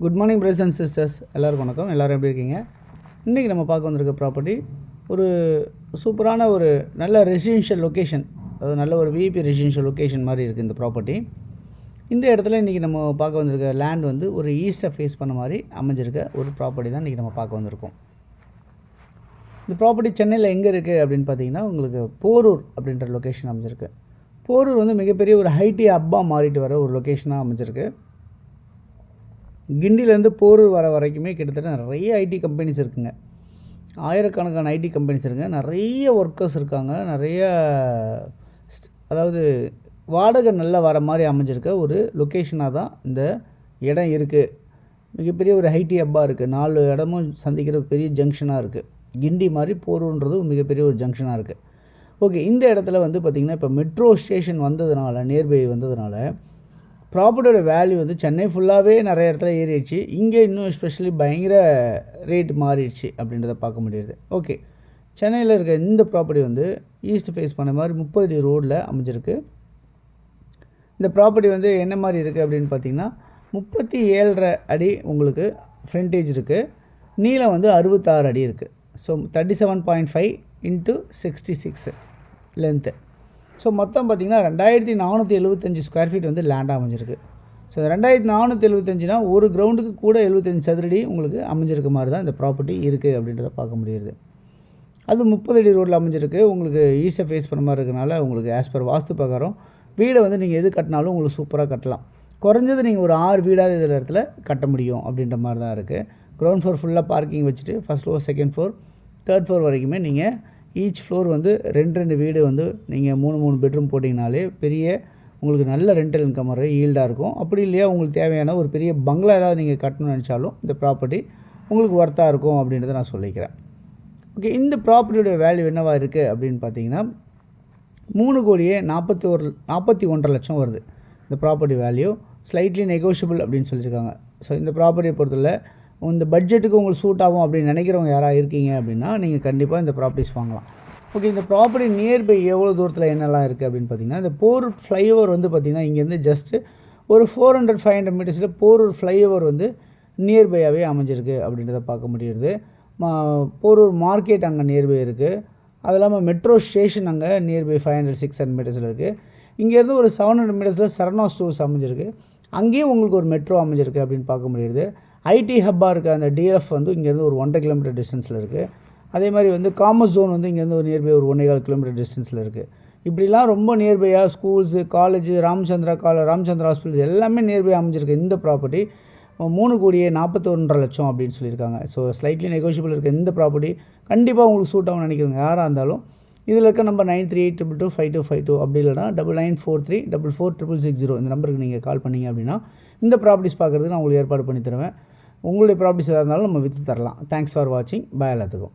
Good morning brothers and sisters, எல்லோருக்கும் வணக்கம். எல்லோரும் எப்படி இருக்கீங்க? இன்றைக்கி நம்ம பார்க்க வந்திருக்க ப்ராப்பர்ட்டி ஒரு சூப்பரான ஒரு நல்ல ரெசிடென்ஷியல் லொக்கேஷன், அதாவது நல்ல ஒரு விஐபி ரெசிடென்ஷியல் லொக்கேஷன் மாதிரி இருக்குது இந்த ப்ராப்பர்ட்டி. இந்த இடத்துல இன்றைக்கி நம்ம பார்க்க வந்திருக்க லேண்ட் வந்து ஒரு ஈஸ்ட்டை ஃபேஸ் பண்ண மாதிரி அமைஞ்சிருக்க ஒரு ப்ராப்பர்ட்டி தான் இன்றைக்கி நம்ம பார்க்க வந்திருக்கோம். இந்த ப்ராப்பர்ட்டி சென்னையில் எங்கே இருக்குது அப்படின்னு பார்த்தீங்கன்னா, உங்களுக்கு போரூர் அப்படின்ற லொக்கேஷன் அமைஞ்சிருக்கு. போரூர் வந்து மிகப்பெரிய ஒரு ஐடி ஹப்பாக மாறிட்டு வர ஒரு லொக்கேஷனாக அமைஞ்சிருக்கு. கிண்டிலேருந்து போரூர் வர வரைக்குமே கிட்டத்தட்ட நிறைய ஐடி கம்பெனிஸ் இருக்குங்க. ஆயிரக்கணக்கான ஐடி கம்பெனிஸ் இருக்குங்க. நிறைய ஒர்க்கர்ஸ் இருக்காங்க. நிறைய அதாவது வாடகை நல்லா வர மாதிரி அமைஞ்சிருக்க ஒரு லொக்கேஷனாக தான் இந்த இடம் இருக்குது. மிகப்பெரிய ஒரு ஐடி ஹப்பாக இருக்குது. 4 இடமும் சந்திக்கிற பெரிய ஜங்ஷனாக இருக்குது. கிண்டி மாதிரி போரூர்ன்றது மிகப்பெரிய ஒரு ஜங்ஷனாக இருக்குது. ஓகே, இந்த இடத்துல வந்து பார்த்திங்கன்னா இப்போ மெட்ரோ ஸ்டேஷன் வந்ததுனால, நியர்பை வந்ததுனால ப்ராப்பர்ட்டியோட வேல்யூ வந்து சென்னை ஃபுல்லாகவே நிறைய இடத்துல ஏறிடுச்சு. இங்கே இன்னும் எஸ்பெஷலி பயங்கர ரேட் மாறிடுச்சு அப்படின்றத பார்க்க முடியுது. ஓகே, சென்னையில் இருக்க இந்த ப்ராப்பர்ட்டி வந்து ஈஸ்ட் ஃபேஸ் பண்ண மாதிரி 30 அடி ரோடில் அமைஞ்சிருக்கு. இந்த ப்ராப்பர்ட்டி வந்து என்ன மாதிரி இருக்குது அப்படின்னு பார்த்தீங்கன்னா, 37.5 அடி உங்களுக்கு ஃப்ரண்டேஜ் இருக்குது. நீளம் வந்து 66 அடி இருக்குது. So 37.5 × 66 length. ஸோ மொத்தம் பார்த்திங்கன்னா 2475 ஸ்கொயர் ஃபீட் வந்து லேண்ட் அமைஞ்சிருக்கு. ஸோ 2475னா ஒரு கிரவுண்டுக்கு கூட 75 சதுரடி உங்களுக்கு அமைஞ்சிருக்க மாதிரி தான் இந்த ப்ராப்பர்ட்டி இருக்குது அப்படின்றத பார்க்க முடியுது. அது 30 அடி ரோட்டில் அமைஞ்சிருக்கு. உங்களுக்கு ஈஸ்ட்டை ஃபேஸ் பண்ண மாதிரி இருக்கனால உங்களுக்கு ஆஸ் பர் வாஸ்து பிரகாரம் வீடை வந்து நீங்கள் எது கட்டினாலும் உங்களுக்கு சூப்பராக கட்டலாம். குறைஞ்சது நீங்கள் ஒரு 6 வீடாவது இதில் இடத்துல கட்ட முடியும் அப்படின்ற மாதிரி தான் இருக்குது. கிரவுண்ட் ஃப்ளோர் ஃபுல்லாக பார்க்கிங் வச்சுட்டு first floor, second floor, third floor வரைக்குமே நீங்கள் ஈச் ஃப்ளோர் வந்து 2 வீடு வந்து நீங்கள் 3 பெட்ரூம் போட்டிங்கனாலே பெரிய உங்களுக்கு நல்ல ரெண்டல் இன்கம் வர ஈல்டாக இருக்கும். அப்படி இல்லையா உங்களுக்கு தேவையான ஒரு பெரிய பங்களா ஏதாவது நீங்கள் கட்டணும்னு நினச்சாலும் இந்த ப்ராப்பர்ட்டி உங்களுக்கு ஒர்த்தாக இருக்கும் அப்படின்றத நான் சொல்லிக்கிறேன். ஓகே, இந்த ப்ராப்பர்ட்டியோட வேல்யூ என்னவாக இருக்குது அப்படின்னு பார்த்தீங்கன்னா 3,41,00,000 லட்சம் வருது. இந்த ப்ராப்பர்ட்டி வேல்யூ ஸ்லைட்லி நெகோஷியபிள் அப்படின்னு சொல்லியிருக்காங்க. ஸோ இந்த ப்ராப்பர்ட்டியை பொறுத்தவரை இந்த பட்ஜெட்டுக்கு உங்களுக்கு சூட் ஆகும் அப்படின்னு நினைக்கிறவங்க யாராக இருக்கீங்க அப்படின்னா நீங்கள் கண்டிப்பாக இந்த ப்ராப்பர்ட்டிஸ் வாங்கலாம். ஓகே, இந்த ப்ராப்பர்ட்டி நியர்பை எவ்வளோ தூரத்தில் என்னெல்லாம் இருக்குது அப்படின்னு பார்த்தீங்கன்னா, இந்த போரூர் ஃப்ளைஓவர் வந்து பார்த்திங்கன்னா இங்கேருந்து ஜஸ்ட்டு ஒரு 400-500 மீட்டர்ஸில் போரூர் ஃப்ளைஓவர் வந்து நியர்பையாகவே அமைஞ்சிருக்கு அப்படின்றத பார்க்க முடியுது. போரூர் மார்க்கெட் அங்கே நியர்பை இருக்குது. அது இல்லாமல் மெட்ரோ ஸ்டேஷன் அங்கே நியர்பை 500-600 மீட்டர்ஸில் இருக்குது. இங்கேருந்து ஒரு 700 மீட்டர்ஸில் சரணா ஸ்டோர்ஸ் அமைஞ்சிருக்கு. அங்கேயும் உங்களுக்கு ஒரு மெட்ரோ அமைஞ்சிருக்கு அப்படின்னு பார்க்க முடியுது. ஐடி ஹப்பாக இருக்க அந்த டிஎஃப் வந்து இங்கேருந்து ஒரு 1.5 கிலோமீட்டர் டிஸ்டன்ஸில் இருக்குது. அதே மாதிரி வந்து காமர்ஸ் ஜோன் வந்து இங்கேருந்து ஒரு நியர்பை ஒரு 1.25 கிலோமீட்டர் டிஸ்டன்ஸில் இருக்குது. இப்படிலாம் ரொம்ப நியர்பையாக ஸ்கூல்ஸு, காலேஜு, ராமச்சந்திரா ஹாஸ்பிட்டல்ஸ் எல்லாமே நியர்பை அமைஞ்சிருக்கு. இந்த ப்ராப்பர்ட்டி 3,41,00,000 அப்படின்னு சொல்லியிருக்காங்க. ஸோ ஸ்லைட்லி நெகோஷியபிள் இருக்க இந்த ப்ராப்பர்ட்டி கண்டிப்பாக உங்களுக்கு சூட் ஆகும்னு நினைக்கிறவங்க யாராக இருந்தாலும் இதில் இருக்க நம்பர் 9382225252 அப்படி இல்லைனா 9943446660 இந்த நம்பருக்கு நீங்கள் கால் பண்ணிங்க அப்படின்னா இந்த ப்ராப்பர்ட்டிஸ் பார்க்குறதுக்கு நான் உங்களுக்கு ஏற்பாடு பண்ணி தருவேன். உங்களுடைய ப்ராப்பர்ட்டிஸ் எதாக இருந்தாலும் நம்ம விற்று தரலாம். தேங்க்ஸ் ஃபார் வாட்சிங். பாய் எல்லாத்துக்கும்.